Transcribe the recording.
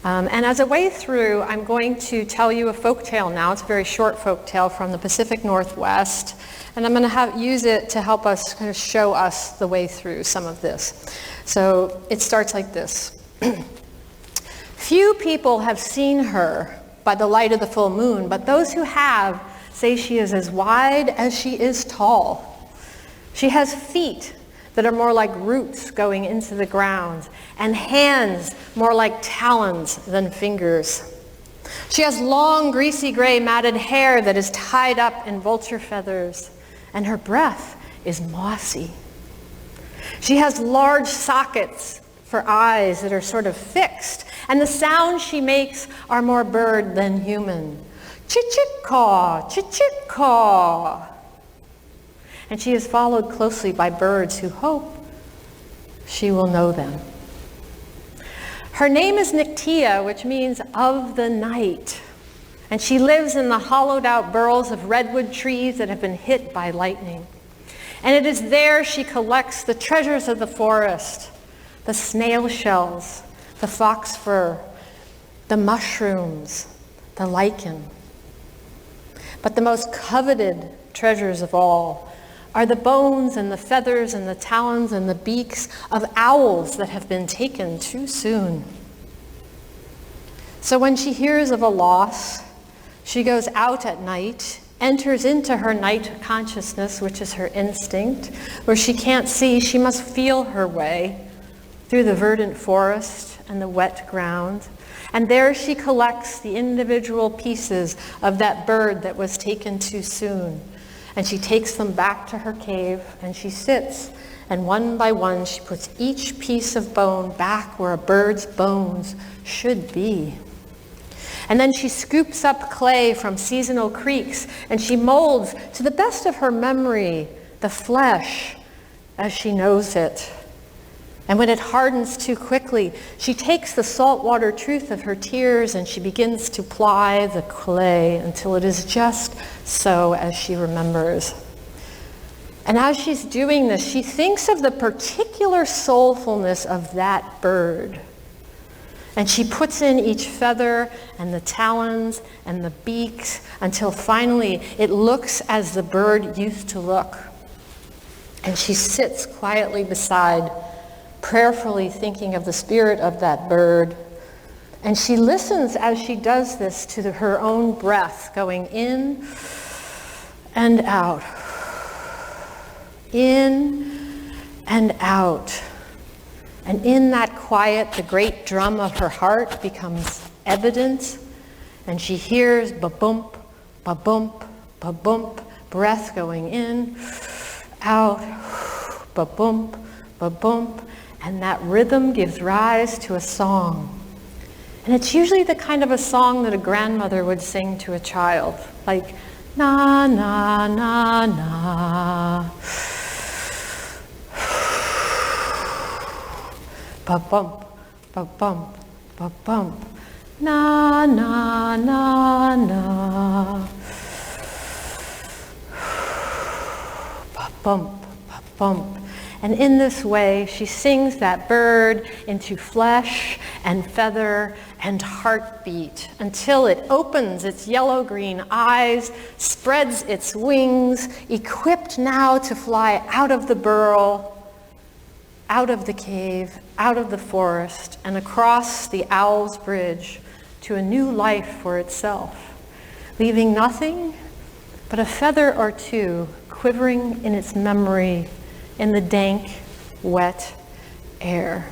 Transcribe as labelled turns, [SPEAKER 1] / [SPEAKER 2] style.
[SPEAKER 1] And as a way through, I'm going to tell you a folk tale now. It's a very short folk tale from the Pacific Northwest. And I'm going to use it to help us kind of show us the way through some of this. So it starts like this. Few people have seen her by the light of the full moon, but those who have say she is as wide as she is tall. She has feet that are more like roots going into the ground, and hands more like talons than fingers. She has long, greasy gray matted hair that is tied up in vulture feathers, and her breath is mossy. She has large sockets for eyes that are sort of fixed, and the sounds she makes are more bird than human. Chit-chit-caw, chit-chit-caw. And she is followed closely by birds who hope she will know them. Her name is Nyctea, which means of the night. And she lives in the hollowed out burrows of redwood trees that have been hit by lightning. And it is there she collects the treasures of the forest, the snail shells, the fox fur, the mushrooms, the lichen. But the most coveted treasures of all are the bones and the feathers and the talons and the beaks of owls that have been taken too soon. So when she hears of a loss, she goes out at night, enters into her night consciousness, which is her instinct, where she can't see, she must feel her way through the verdant forest and the wet ground. And there she collects the individual pieces of that bird that was taken too soon. And she takes them back to her cave, and she sits, and one by one she puts each piece of bone back where a bird's bones should be. And then she scoops up clay from seasonal creeks, and she molds, to the best of her memory, the flesh as she knows it. And when it hardens too quickly, she takes the saltwater truth of her tears and she begins to ply the clay until it is just so as she remembers. And as she's doing this, she thinks of the particular soulfulness of that bird. And she puts in each feather and the talons and the beaks until finally it looks as the bird used to look. And she sits quietly beside, prayerfully thinking of the spirit of that bird. And she listens as she does this to her own breath going in and out, in and out. And in that quiet, the great drum of her heart becomes evident, and she hears ba-bump, ba-bump, ba-bump, breath going in, out, ba-bump, ba-bump. And that rhythm gives rise to a song. And it's usually the kind of a song that a grandmother would sing to a child, like, na, na, na, na. Ba-bump, ba-bump, ba-bump. Na, na, na, na. Ba-bump, ba-bump. And in this way, she sings that bird into flesh and feather and heartbeat until it opens its yellow-green eyes, spreads its wings, equipped now to fly out of the burrow, out of the cave, out of the forest, and across the Owl's Bridge to a new life for itself, leaving nothing but a feather or two quivering in its memory in the dank, wet air.